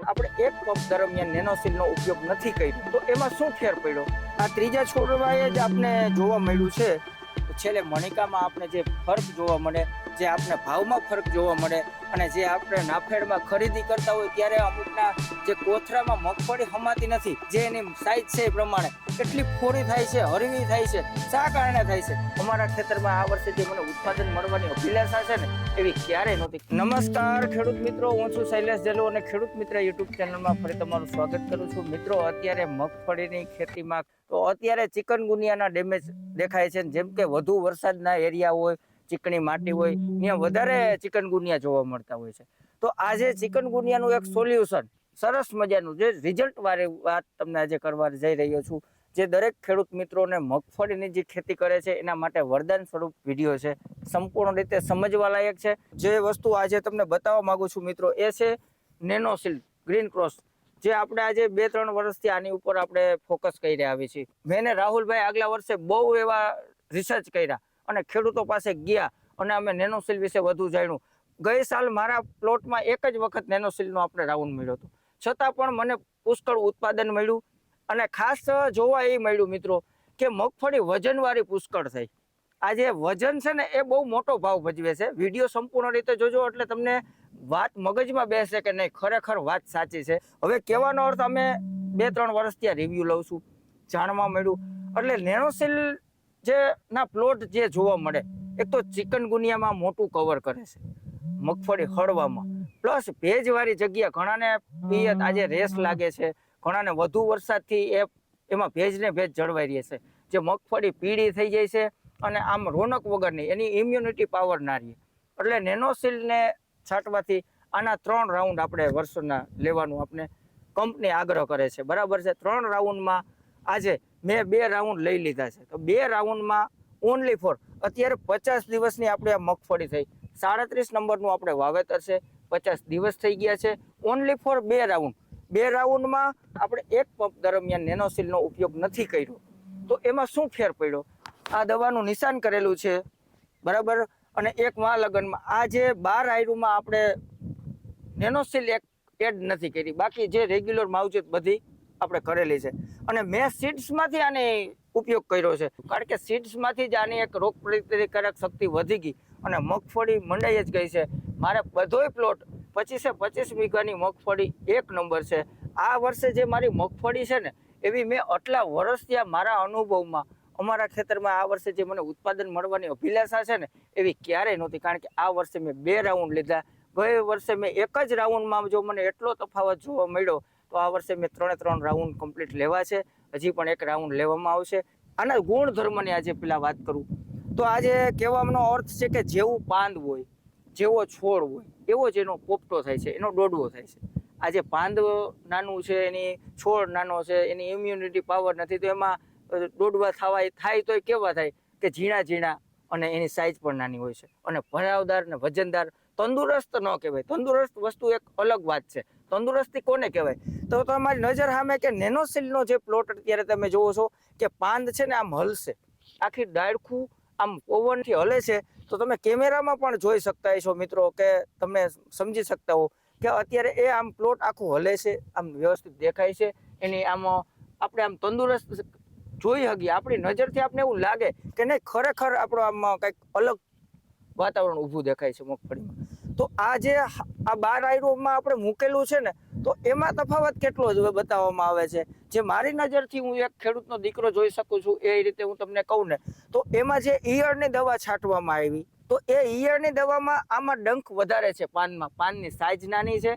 આપણે એક પંપ દરમિયાન નેનોસિલનો ઉપયોગ નથી કર્યો તો એમાં શું ફેર પડ્યો? આ ત્રીજા છોડવાએ જ આપણે જોવા મળ્યું છે. છેલ્લે મણિકામાં આપણે જે ફરક જોવા મળે, જે આપણે ભાવમાં ફરક જોવા મળે, અને જે આપણે નાફેડમાં ખરીદી કરતા હોય ત્યારે અમુકના જે કોથરામાં મગફળી હમાતી નથી, જે એની સાઈઝ છે એ પ્રમાણે કેટલી ફોડી થાય છે, હરવી થાય છે, શા કારણે થાય છે? અમારા ખેતરમાં આ વર્ષે જે મને ઉત્પાદન મળવાની અભિલાષા છે ને એવી ક્યારેય નહોતી. નમસ્કાર ખેડૂત મિત્રો, હું છું શૈલેષ જલુ અને ખેડૂત મિત્ર યુટ્યુબ ચેનલમાં ફરી તમારું સ્વાગત કરું છું. મિત્રો, અત્યારે મગફળીની ખેતીમાં તો અત્યારે ચિકનગુનિયાના ડેમેજ દેખાય છે. જેમ કે વધુ વરસાદના એરિયા હોય, ચીકણી માટી હોય, ત્યાં વધારે ચિકનગુનિયા જોવા મળતા હોય છે. તો આજે ચિકનગુનિયાનું એક સોલ્યુશન, સરસ મજાનું જે રિઝલ્ટ વાળી વાત તમને આજે કરવા જઈ રહ્યો છું, જે દરેક ખેડૂત મિત્રોને મગફળીની જે ખેતી કરે છે એના માટે વરદાન સ્વરૂપ વિડીયો છે, સંપૂર્ણ રીતે સમજવા લાયક છે. જે વસ્તુ આજે તમને બતાવવા માંગુ છું મિત્રો, એ છે નેનોસિલ ગ્રીન ક્રોસ, જે આપણે આજે 2-3 વર્ષથી આની ઉપર આપણે ફોકસ કરી આવી છીએ. મેં ને રાહુલભાઈ આગલા વર્ષે બહુ એવા રિસર્ચ કર્યા અને ખેડૂતો પાસે ગયા અને અમે નેનોસિલ વિશે વધુ જાણ્યું. ગઈ સાલ મારા પ્લોટમાં એક જ વખત નેનોસિલનો આપણે રાઉન્ડ મળ્યો હતો, છતાં પણ મને પુષ્કળ ઉત્પાદન મળ્યું. અને ખાસ જોવા એ મળ્યું મિત્રો કે મગફળી વજનવાળી પુષ્કળ થઈ. આ જે વજન છે ને એ બહુ મોટો ભાવ ભજવે છે. વિડીયો સંપૂર્ણ રીતે જોજો એટલે તમને વાત મગજમાં બેસે કે નહીં, ખરેખર વાત સાચી છે. હવે કહેવાનો અર્થ, અમે 2-3 વર્ષથી આ રિવ્યૂ લઉં છું, જાણવા મળ્યું. એટલે નેનોસિલ જે ના પ્લોટ જે જોવા મળે, એક તો ચિકનગુનિયામાં મોટું કવર કરે છે, મગફળી હળવામાં, પ્લસ ભેજવાળી જગ્યા ઘણાને પિયત આજે રેસ લાગે છે, ઘણાને વધુ વરસાદથી એમાં ભેજને ભેજ જળવાઈ રહે છે, જે મગફળી પીળી થઈ જાય છે અને આમ રોનક વગરની, એની ઇમ્યુનિટી પાવર ના રહે. એટલે નેનોસિલને છાંટવાથી આના 3 રાઉન્ડ આપણે વર્ષના લેવાનું આપણે કંપની આગ્રહ કરે છે, બરાબર છે. 3 રાઉન્ડમાં આજે મેં 2 રાઉન્ડ લઈ લીધા છે. તો 2 રાઉન્ડમાં ઓનલી ફોર અત્યારે 50 દિવસની આપણે આ મગફળી થઈ, 37 નંબરનું આપણે વાવેતર છે, 50 દિવસ થઈ ગયા છે. ઓનલી ફોર 2 રાઉન્ડ, 2 રાઉન્ડમાં આપણે એક પંપ દરમિયાન નેનોસિલનો ઉપયોગ નથી કર્યો તો એમાં શું ફેર પડ્યો? આ દવાનું નિશાન કરેલું છે, બરાબર. અને એક મહાલગ્નમાં આ જે 12 આયરુમાં આપણે નેનોસિલ એક એડ નથી કરી, બાકી જે રેગ્યુલર માવજત બધી આપણે કરેલી છે. અને મેં સીડ્સમાંથી આને ઉપયોગ કર્યો છે, કારણ કે સીડ્સમાંથી જ આની એક રોગ પ્રતિકારક શક્તિ વધી ગઈ અને મગફળી મંડાઈ જ ગઈ છે. મારે બધોય પ્લોટ 25 વીઘાની મગફળી 1 નંબર છે. આ વર્ષે જે મારી મગફળી છે ને એવી મેં આટલા વર્ષથી મારા અનુભવમાં અમારા ખેતરમાં આ વર્ષે જે મને ઉત્પાદન મળવાની અભિલાષા છે ને એવી ક્યારેય નહોતી, કારણ કે આ વર્ષે મેં 2 રાઉન્ડ લીધા. ગયે વર્ષે મેં એક જ રાઉન્ડમાં જો મને એટલો તફાવત જોવા મળ્યો, તો આ વર્ષે મેં 3 રાઉન્ડ કમ્પ્લીટ લેવા છે, હજી પણ 1 રાઉન્ડ લેવામાં આવશે. આના ગુણધર્મની આજે પેલા વાત કરું તો આજે કહેવાનો અર્થ છે કે જેવું પાંદ હોય, જેવો છોડ હોય, એવો જ એનો પોપટો થાય છે, એનો ડોડવો થાય છે. આજે પાંદ નાનું છે, એની છોડ નાનો છે, એની ઇમ્યુનિટી પાવર નથી, તો એમાં ડોડવા થાય તો કેવા થાય કે ઝીણા ઝીણા, અને એની સાઇઝ પણ નાની હોય છે, અને ભરાવદાર ને વજનદાર. તંદુરસ્ત ન કહેવાય, તંદુરસ્ત વસ્તુ એક અલગ વાત છે. તંદુરસ્તી કોને કહેવાય? તો તમારી નજર સામે કે નેનોસિલનો જે પ્લોટ અત્યારે તમે જોવો છો કે પાંદ છે ને આમ હલશે, આખી ડાળખું આમ પવનથી હલે છે. તો તમે કેમેરામાં પણ જોઈ શકતા હશો મિત્રો, કે તમે સમજી શકતા હો કે અત્યારે એ આમ પ્લોટ આખું હલે છે, આમ વ્યવસ્થિત દેખાય છે. એની આમ આપણે આમ તંદુરસ્ત જોઈ શકીએ, આપણી નજરથી આપણે એવું લાગે કે નહીં, ખરેખર આપણો આમ કંઈક અલગ વાતાવરણ ઊભું દેખાય છે મગફળીમાં. તો આ જે આ 12 આયરોમાં આપણે મૂકેલું છે ને, તો એમાં તફાવત કેટલો જ બતાવવામાં આવે છે. જે મારી નજરથી હું એક ખેડૂતનો દીકરો જોઈ શકું છું એ રીતે હું તમને કહું ને, તો એમાં જે ઈયળની દવા છાંટવામાં આવી, તો એ ઈયળની દવામાં આમાં ડંખ વધારે છે, પાનની સાઇઝ નાની છે,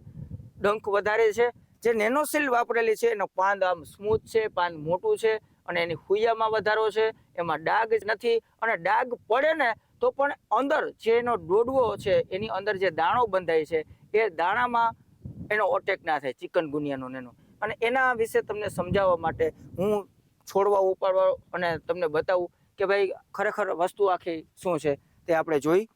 ડંખ વધારે છે. જે નેનોસિલ વાપરેલી છે એનો પાંદ આમ સ્મૂથ છે, પાન મોટું છે, અને એની હુયામાં વધારો છે, એમાં ડાઘ જ નથી. અને ડાઘ પડે ને તો પણ અંદર જે એનો ડોડવો છે, એની અંદર જે દાણો બંધાય છે, એ દાણામાં એનો અટેક ના થાય, ચિકનગુનિયાનો એનો. અને એના વિશે તમને સમજાવવા માટે હું છોડવા ઉપાડવા અને તમને બતાવું કે ભાઈ ખરેખર વસ્તુ આખી શું છે તે આપણે જોઈ.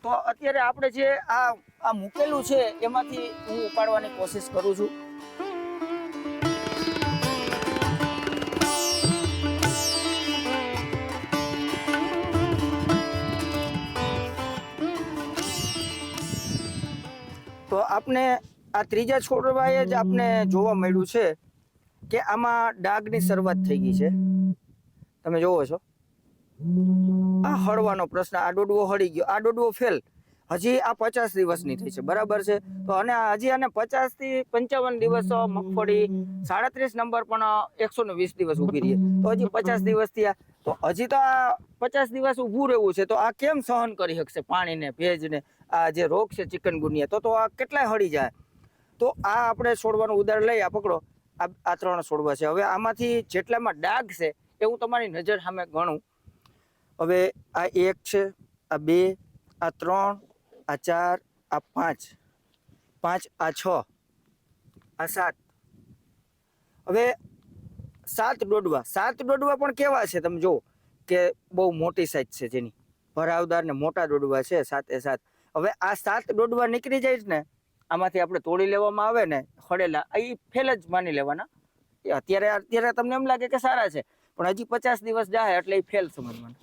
તો અત્યારે આપણે જે આ મૂકેલું છે એમાંથી હું ઉપાડવાની કોશિશ કરું છું. તો આપને આ ત્રીજા છોડવાએ જ આપને જોવા મળ્યું છે કે આમાં ડાઘની શરૂઆત થઈ ગઈ છે. તમે જોવો છો આ હળવાનો પ્રશ્ન, આ ડોડવો હળી ગયો, આ ડોડવો ફેલ. હજી આ 50 દિવસની થઈ છે, બરાબર છે. તો અને હજી આને 50 થી 55 દિવસ મગફળી 37 નંબર પણ 120 દિવસ ઊભી રહી, તો હજી 50 દિવસ થયા. તો હજી તો આ 50 દિવસ ઊભું રહેવું છે, તો આ કેમ સહન કરી શકશે પાણીને, ભેજને, આ જે રોગ છે ચિકનગુનિયા, તો આ કેટલાય હળી જાય. તો આ આપણે છોડવાનું ઉદાહરણ લઈ, આ પકડો, આ 3 છોડવા છે. હવે આમાંથી જેટલામાં ડાઘ છે એ હું તમારી નજર સામે ગણું. હવે આ 1 છે, આ 2, આ 3, આ 4, આ 5, આ 6, આ 7. હવે 7 ડોડવા, 7 ડોડવા પણ કેવા છે તમે જુઓ કે બહુ મોટી સાઈઝ છે, જેની ભરાવદાર ને મોટા ડોડવા છે 7 એ 7. હવે આ 7 ડોડવા નીકળી જાય ને, આમાંથી આપણે તોડી લેવામાં આવે ને ખડેલા, એ ફેલ જ માની લેવાના. અત્યારે તમને એમ લાગે કે સારા છે, પણ હજી 50 દિવસ જાય એટલે એ ફેલ સમજવાના.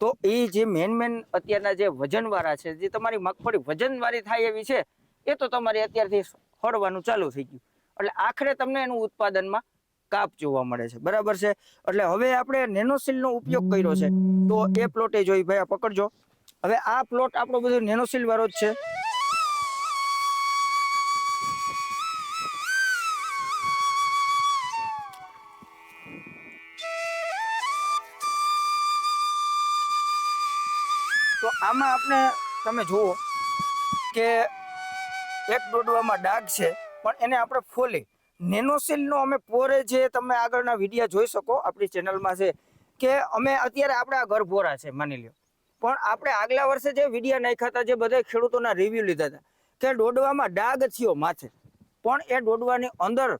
તો એ જે મેન અત્યારના જે વજનવાળા છે, જે તમારી મગફળી વજનવાળી થાય એવી છે, એ તો તમારી અત્યારથી હળવાનું ચાલુ થઈ ગયું. એટલે આખરે તમને એનું ઉત્પાદનમાં કાપ જોવા મળે છે, બરાબર છે. એટલે હવે આપણે નેનોસીલનો ઉપયોગ કર્યો છે, તો એ પ્લોટે જોઈ ભાઈ, આ પકડજો. હવે આ પ્લોટ આપણો બધો નેનોસીલ વાળો જ છે. તો આમાં આપણે તમે જુઓ કે એક ડોડવામાં ડાઘ છે, પણ એને આપણે ફોલી નેનોસીલનો અમે પોરે, જે તમે આગળના વિડીયો જોઈ શકો આપણી ચેનલમાં છે, કે અમે અત્યારે આપણા ઘર ભોરા છે માની લ્યો, પણ આપણે આગલા વર્ષે જે વિડીયો નાખ્યા હતા, જે બધા ખેડૂતોના રિવ્યુ લીધા હતા કે ડોડવામાં ડાઘ થયો માથે, પણ એ ડોડવાની અંદર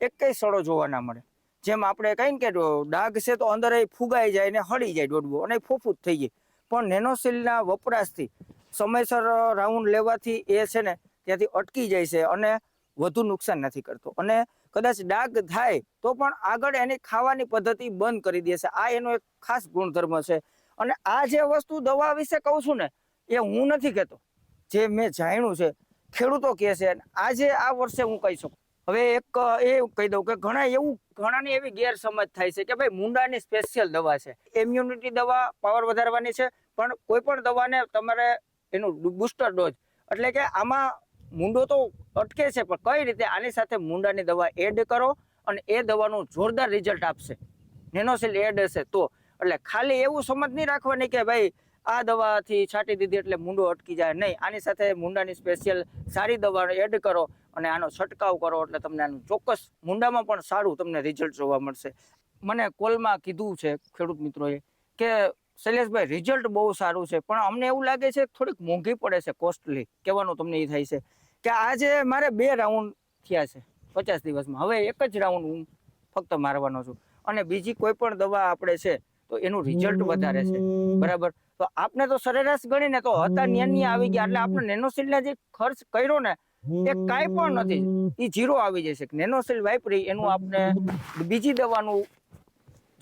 એકેય સડો જોવા ના મળે. જેમ આપણે કહીને કે ડાઘ છે તો અંદર એ ફુગાઈ જાય ને હળી જાય ડોડવો અને ફોફૂત થઈ જાય, પણ નેનોસીલના વપરાશથી સમયસર રાઉન્ડ લેવાથી એ છે ને ત્યાંથી અટકી જાય છે અને વધુ નુકસાન નથી કરતો. અને કદાચ ડાઘ થાય તો પણ આગળ એની ખાવાની પદ્ધતિ બંધ કરી દે છે. આ એનો એક ખાસ ગુણધર્મ છે. અને આ જે વસ્તુ દવા વિશે કહું છું ને, એ હું નથી કહેતો, જે મેં જાણ્યું છે, ખેડૂતો કહે છે. આજે આ વર્ષે હું કહી શકું. હવે એક એ કહી દઉં કે ઘણાની એવી ગેરસમજ થાય છે કે ભાઈ મુંડાની સ્પેશિયલ દવા છે, ઇમ્યુનિટી દવા, પાવર વધારવાની છે, પણ કોઈ પણ દવાને તમારે એનું બુસ્ટર ડોઝ, એટલે કે આમાં મુંડો તો અટકે છે, પણ કઈ રીતે આની સાથે મુંડાની દવા એડ કરો અને એ દવાનું જોરદાર રિઝલ્ટ આપશે. નેનોસીલ એડ હશે તો. એટલે ખાલી એવું સમજ નહીં રાખવાની કે ભાઈ આ દવાથી છાંટી દીધી એટલે મુંડો અટકી જાય, નહીં. આની સાથે મુંડાની સ્પેશિયલ સારી દવા એડ કરો અને આનો છંટકાવ કરો, એટલે તમને આનું ચોક્કસ મુંડામાં પણ સારું તમને રિઝલ્ટ જોવા મળશે. મને કોલમાં કીધું છે ખેડૂત મિત્રોએ કે શૈલેષભાઈ રિઝલ્ટ બહુ સારું છે, પણ અમને એવું લાગે છે થોડીક મોંઘી પડે છે, કોસ્ટલી. કહેવાનું તમને એ થાય છે કે આજે મારે 2 રાઉન્ડ થયા છે 50 દિવસમાં, હવે એક જ રાઉન્ડ હું ફક્ત મારવાનો છું, અને બીજી કોઈ પણ દવા આપણે છે તો એનું રિઝલ્ટ વધારે છે, બરાબર. તો આપણે તો સરેરાશ ગણીને તો હતા ન્યાન્યા આવી ગયા, એટલે આપણે નેનોસીલના જે ખર્ચ કર્યો ને એ કાંઈ પણ નથી, એ ઝીરો આવી જશે. નેનોસીલ વાપરી એનું આપણે બીજી દવાનું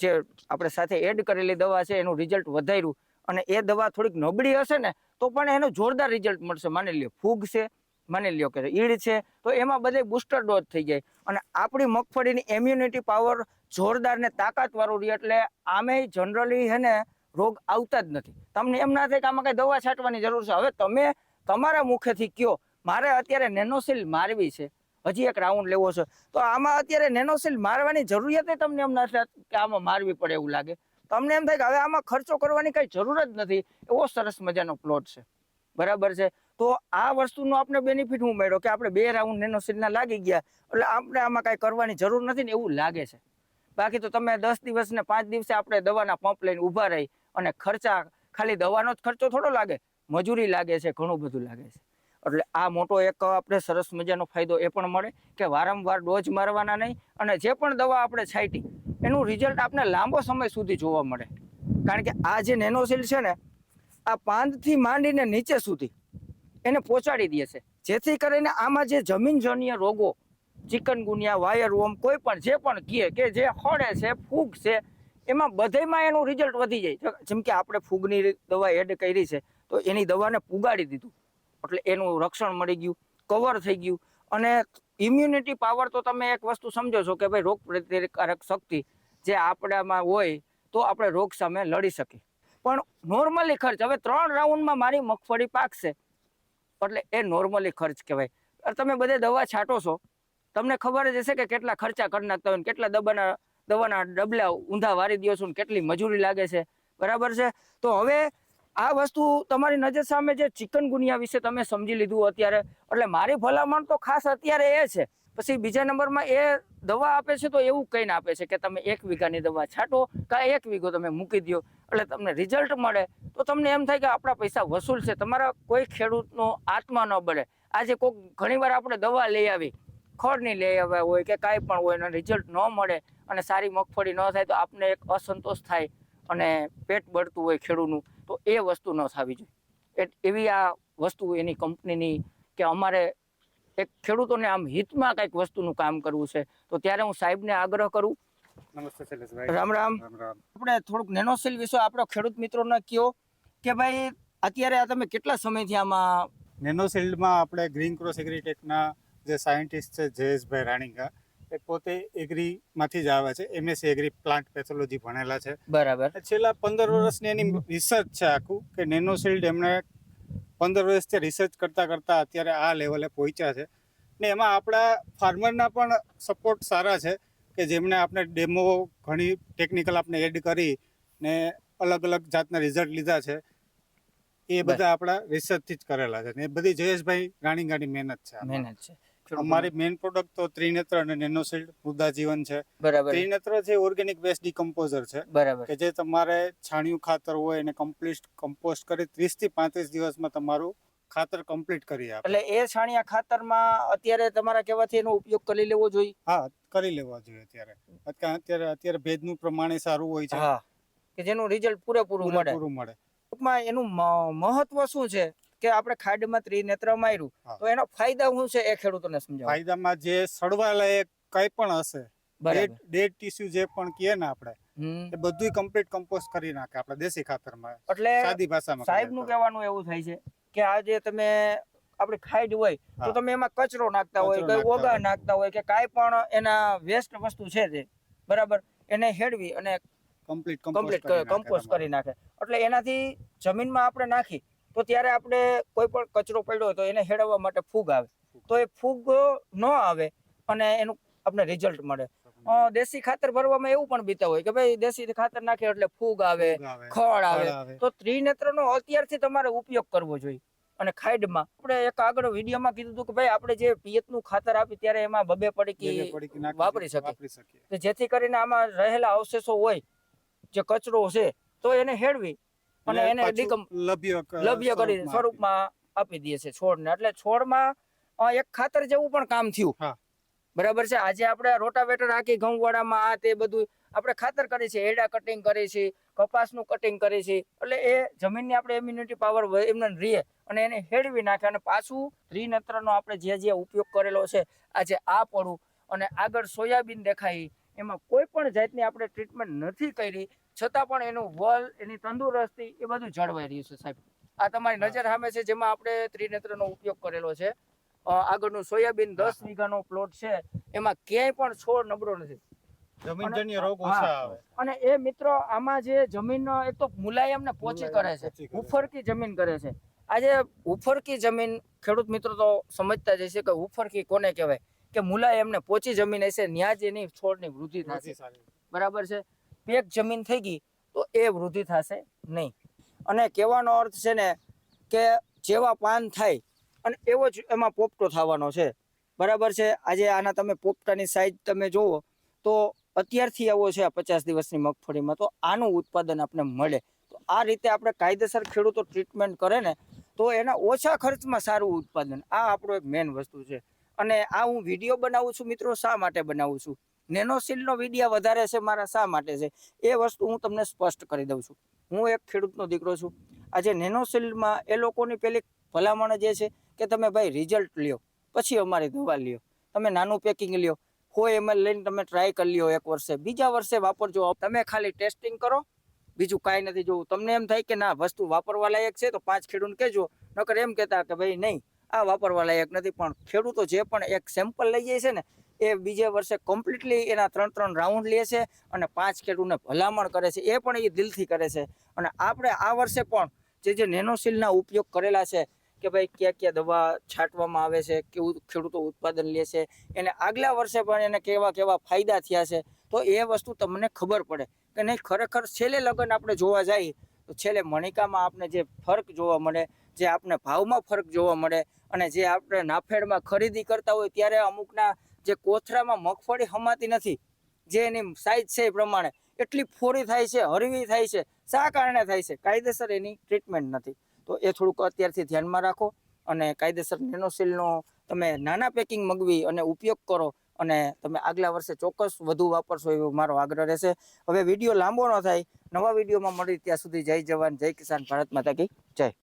જે આપણે સાથે એડ કરેલી દવા છે એનું રિઝલ્ટ વધાર્યું, અને એ દવા થોડીક નબળી હશે ને તો પણ એનું જોરદાર રિઝલ્ટ મળશે. માની લ્યો ફૂગ છે, માની લ્યો કે ઈડ છે, તો એમાં બધે બુસ્ટર ડોઝ થઈ જાય, અને આપણી મગફળીની ઇમ્યુનિટી પાવર જોરદાર ને તાકાતવાળું રહે, એટલે આમે જનરલી હે ને રોગ આવતા જ નથી. તમને એમ ના થાય કે આમાં કઈ દવા છાંટવાની જરૂર છે. હવે તમે તમારા મુખેથી કયો મારે અત્યારે નેનોસીલ મારવી છે, હજી એક રાઉન્ડ લેવો છે, તો આમાં અત્યારે નેનોસીલ મારવાની જરૂરિયાત તમને એમ ના થાય કે આમાં મારવી પડે એવું લાગે. તમને એમ થાય કે હવે આમાં ખર્ચો કરવાની કઈ જરૂર જ નથી, એવો સરસ મજાનો પ્લોટ છે, બરાબર છે. તો આ વસ્તુનો આપણે બેનિફિટ હું મળ્યો કે આપણે 2 રાઉન્ડ નેનોસીલના લાગી ગયા, એટલે આપણે આમાં કાંઈ કરવાની જરૂર નથી ને એવું લાગે છે. બાકી તો તમે 10 દિવસ ને 5 દિવસે આપણે દવાના પંપ લઈને ઊભા રહી, અને ખર્ચા ખાલી દવાનો જ ખર્ચો થોડો લાગે, મજૂરી લાગે છે, ઘણું બધું લાગે છે. એટલે આ મોટો એક આપણે સરસ મજાનો ફાયદો એ પણ મળે કે વારંવાર ડોઝ મારવાના નહીં, અને જે પણ દવા આપણે છાંટી એનું રિઝલ્ટ આપણે લાંબો સમય સુધી જોવા મળે. કારણ કે આ જે નેનોસીલ છે ને, આ પાંદથી માંડીને નીચે સુધી એને પહોંચાડી દે છે, જેથી કરીને આમાં જે જમીનજન્ય રોગો, ચિકનગુનિયા, વાયરવોર્મ, કોઈ પણ જે પણ કહે કે જે ખોડે છે, ફૂગ છે, એમાં બધેમાં એનું રિઝલ્ટ વધી જાય. જેમ કે આપણે ફૂગની દવા એડ કરી છે તો એની દવાને પુગાડી દીધું, એટલે એનું રક્ષણ મળી ગયું. કવર થઈ ગયું. અને ઇમ્યુનિટી પાવર તો તમે એક વસ્તુ સમજો છો કે ભાઈ રોગ પ્રતિકારક શક્તિ જે આપણામાં હોય તો આપણે રોગ સામે લડી શકીએ. પણ નોર્મલી ખર્ચ, હવે 3 રાઉન્ડમાં મારી મગફળી પાકશે એટલે એ નોર્મલી ખર્ચ કહેવાય. તમે બધે દવા છાંટો છો, તમને ખબર જ હશે કે કેટલા ખર્ચા કરી નાખતા હોય, કેટલા દવાના ડબલા ઊંધા વારી દો છો, કેટલી મજૂરી લાગે છે, બરાબર છે. તો હવે આ વસ્તુ તમારી નજર સામે જે ચિકનગુનિયા વિશે તમે સમજી લીધું અત્યારે, એટલે મારી ભલામણ તો ખાસ અત્યારે એ છે. પછી બીજા નંબરમાં એ દવા આપે છે તો એવું કહીને આપે છે કે તમે 1 વીઘાની દવા છાંટો કાં 1 વીઘો તમે મૂકી દો એટલે તમને રિઝલ્ટ મળે. તો તમને એમ થાય કે આપણા પૈસા વસૂલ છે, તમારા કોઈ ખેડૂતનો આત્મા ન બળે. આજે કોઈક ઘણીવાર આપણે દવા લઈ આવી, ખડની લઈ આવ્યા હોય કે કાંઈ પણ હોય અને રિઝલ્ટ ન મળે અને સારી મગફળી ન થાય તો આપને એક અસંતોષ થાય અને પેટ બળતું હોય ખેડૂતનું. તો એ વસ્તુ ન થવી જોઈએ. એવી આ વસ્તુ એની કંપનીની કે અમારે એક ખેડૂતોને આમ હિતમાં કંઈક વસ્તુનું કામ કરવું છે. તો ત્યારે હું સાહેબને આગ્રહ કરું. નમસ્તે શૈલેષભાઈ. રામ રામ. આપણે થોડુંક નેનોસિલ વિશે આપણો ખેડૂત મિત્રોને કહો કે ભાઈ અત્યારે આ તમે કેટલા સમયથી આમાં નેનોશિલ્ડમાં આપણે ગ્રીન ક્રોસ એગ્રીટેકના જે સાયન્ટિસ્ટ છે જયેશભાઈ રાણીકા, એ પોતે એગ્રીમાંથી જ આવે છે, એમએસસી એગ્રી પ્લાન્ટ પેથોલોજી ભણેલા છે. બરાબર. છેલ્લા 15 વર્ષની એની રિસર્ચ છે આખું, કે નેનોશિલ્ડ એમણે 15 વર્ષથી રિસર્ચ કરતા અત્યારે આ લેવલે પહોંચ્યા છે. ને એમાં આપણા ફાર્મરના પણ સપોર્ટ સારા છે કે જેમણે આપણે ડેમો ઘણી ટેકનિકલ આપણે એડ કરી ને અલગ અલગ જાતના રિઝલ્ટ લીધા છે. એ બધા આપણા રિસર્ચથી જ કરેલા છે ને એ બધી જયેશભાઈ રાણીકાની મહેનત છે. અમારી મેઇન પ્રોડક્ટ તો ત્રિનેત્ર અને નેનોશિલ્ડ મૃદા જીવન છે. બરાબર. ત્રિનેત્ર જે ઓર્ગેનિક વેસ્ટ ડિકમ્પોઝર છે, બરાબર. કે જે તમારે છાણિયું ખાતર હોય એને કમ્પોસ્ટ કરી 30 થી 35 દિવસમાં તમારું ખાતર કમ્પ્લીટ કરી આપે. એટલે એ છાણિયા ખાતરમાં અત્યારે તમારા કહેવાથી એનો ઉપયોગ કરી લેવો જોઈએ. હા, કરી લેવો જોઈએ. અત્યારે ભેજનું પ્રમાણ સારું હોય છે. હા, કે જેનું રિઝલ્ટ પૂરેપૂરું મળે. ટૂંકમાં એનું મહત્વ શું છે કે આપણે ખાડમાં ત્રિનેત્ર માર્યું તો એનો ફાયદા શું છે એ ખેડૂતોને સમજાવો. ફાયદામાં જે સડવા લાયક કંઈ પણ હશે, ડેડ ટિશ્યુ જે પણ કહીએ ને આપણે, એ બધું કમ્પ્લીટ કમ્પોસ્ટ કરી નાખે આપણે દેશી ખાતરમાં. એટલે સાદી ભાષામાં સાહેબનું કહેવાનું એવું થાય છે કે આ જે તમે આપણી ખાડ હોય તો તમે એમાં કચરો નાખતા હોય, કઈ ઓગા નાખતા હોય કે કાંઈ પણ એના વેસ્ટ વસ્તુ છે તે બરાબર એને હેડવી અને કમ્પ્લીટ કમ્પોસ્ટ કરી નાખે. એટલે એનાથી જમીનમાં આપણે નાખી તો ત્યારે આપણે કોઈ પણ કચરો પડ્યો હોય તો એને હેડવવા માટે ફૂગ આવે, તો એ ફૂગ ન આવે અને એનું આપણે રિઝલ્ટ મળે. દેશી ખાતર ભરવામાં એવું પણ બીતા હોય કે ભાઈ દેશી ખાતર નાખે એટલે ફૂગ આવે, ખડ આવે. તો ત્રિનેત્રનો અત્યારથી તમારે ઉપયોગ કરવો જોઈએ. અને ખાડમાં આપણે એક આગળ વિડીયોમાં કીધું હતું કે ભાઈ આપણે જે પિયતનું ખાતર આપી ત્યારે એમાં 2 પડીકી વાપરી શકીએ, જેથી કરીને આમાં રહેલા અવશેષો હોય જે કચરો છે તો એને હેડવી અને એને લભ્ય કરી સ્વરૂપમાં આપી દે છે છોડને. એટલે છોડમાં એક ખાતર જેવું પણ કામ થયું. બરાબર છે. આજે આપણે રોટાવેટર આખી ઘઉંવાળામાં આ તે બધું આપણે ખાતર કરીએ છીએ, એડા કટિંગ કરીએ છીએ, કપાસનું કટિંગ કરીએ છીએ. એટલે એ જમીનની આપણે ઇમ્યુનિટી પાવર એમને રહે અને એને હેડવી નાખે. અને પાછું ત્રિનેત્રનો આપણે જે ઉપયોગ કરેલો છે, આજે આ પડું અને આગળ સોયાબીન દેખાય, એમાં કોઈ પણ જાતની આપણે ટ્રીટમેન્ટ નથી કરી છતાં પણ એનું વલ, એની તંદુરસ્તી એ બધું જળવાઈ રહ્યું છે. સાહેબ, આ તમારી નજર સામે છે જેમાં આપણે ત્રિનેત્રનો ઉપયોગ કરેલો છે. આગળનું સોયાબીન 10 વીઘાનો પ્લોટ છે, એમાં ક્યાંય પણ છોડ નબળો નથી. જમીનજન્ય રોગ ઓછા આવે. અને એ મિત્રો આમાં જે જમીન એક તો મુલાયમ ને પોચી કરે છે, ઉફરકી જમીન કરે છે. આજે ઉફરકી જમીન ખેડૂત મિત્રો તો સમજતા જ હશે કે ઉફરકી કોને કહેવાય, કે મુલાયમ ને પોચી જમીન હશે ત્યાં જ એની છોડની વૃદ્ધિ થશે. બરાબર છે. પેક જમીન થઈ ગઈ તો એ વૃદ્ધિ થશે નહીં. અને કહેવાનો અર્થ છે ને કે જેવા પાન થાય અને એવો જ એમાં પોપટો થવાનો છે. બરાબર છે. આજે આના તમે પોપટાની સાઈઝ તમે જુઓ તો અત્યારથી આવો છે 50 દિવસની મગફળીમાં, તો આનું ઉત્પાદન આપણે મળે. તો આ રીતે આપણે કાયદેસર ખેડૂતો ટ્રીટમેન્ટ કરે ને તો એના ઓછા ખર્ચમાં સારું ઉત્પાદન. આ આપણો એક મેઇન વસ્તુ છે. અને આ હું વિડીયો બનાવું છું મિત્રો, શા માટે બનાવું છું, નેનોશિલ્ડનો વિડીયો વધારે છે મારા શા માટે છે, એ વસ્તુ હું તમને સ્પષ્ટ કરી દઉં છું. હું એક ખેડૂતનો દીકરો છું. આજે નેનોશિલ્ડમાં એ લોકોની પેલી ભલામણ જે છે કે તમે ભાઈ રિઝલ્ટ લ્યો પછી અમારી દવા લ્યો, તમે નાનું પેકિંગ લ્યો, 100 ml લઈને તમે ટ્રાય કરી લ્યો 1 વર્ષે, બીજા વર્ષે વાપરજો. તમે ખાલી ટેસ્ટિંગ કરો, બીજું કાંઈ નથી જોવું. તમને એમ થાય કે ના વસ્તુ વાપરવા લાયક છે તો 5 ખેડૂતને કહેજો, નકર એમ કહેતા કે ભાઈ નહીં આ વાપરવા લાયક નથી. પણ ખેડૂતો જે પણ એક સેમ્પલ લઈ જાય છે ને એ બીજે વર્ષે કમ્પ્લીટલી એના 3 રાઉન્ડ લે છે અને 5 ખેડૂતને ભલામણ કરે છે. એ પણ એ દિલથી કરે છે. અને આપણે આ વર્ષે પણ જે નેનોસીલના ઉપયોગ કરેલા છે કે ભાઈ ક્યાં દવા છાંટવામાં આવે છે, કેવું ખેડૂતો ઉત્પાદન લે છે, એને આગલા વર્ષે પણ એને કેવા ફાયદા થયા છે, તો એ વસ્તુ તમને ખબર પડે કે નહીં. ખરેખર છેલ્લે લગન આપણે જોવા જઈએ તો છેલ્લે મણિકામાં આપણે જે ફરક જોવા મળે, જે આપણે ભાવમાં ફરક જોવા મળે, અને જે આપણે નાફેડમાં ખરીદી કરતા હોય ત્યારે અમુકના જે કોથળામાં મગફળી હમાતી નથી, જે એની સાઈઝ છે એ પ્રમાણે એટલી ફોરી થાય છે, હરવી થાય છે. શા કારણે થાય છે? કાયદેસર એની ટ્રીટમેન્ટ નથી. તો એ થોડુંક અત્યારથી ધ્યાનમાં રાખો અને કાયદેસર નેનોસીલનો તમે નાના પેકિંગ મગવી અને ઉપયોગ કરો અને તમે આગલા વર્ષે ચોક્કસ વધુ વાપરશો એવો મારો આગ્રહ રહેશે. હવે વિડીયો લાંબો ન થાય, નવા વિડીયોમાં મળી ત્યાં સુધી જય જવાન જય કિસાન, ભારત માતા કી જય.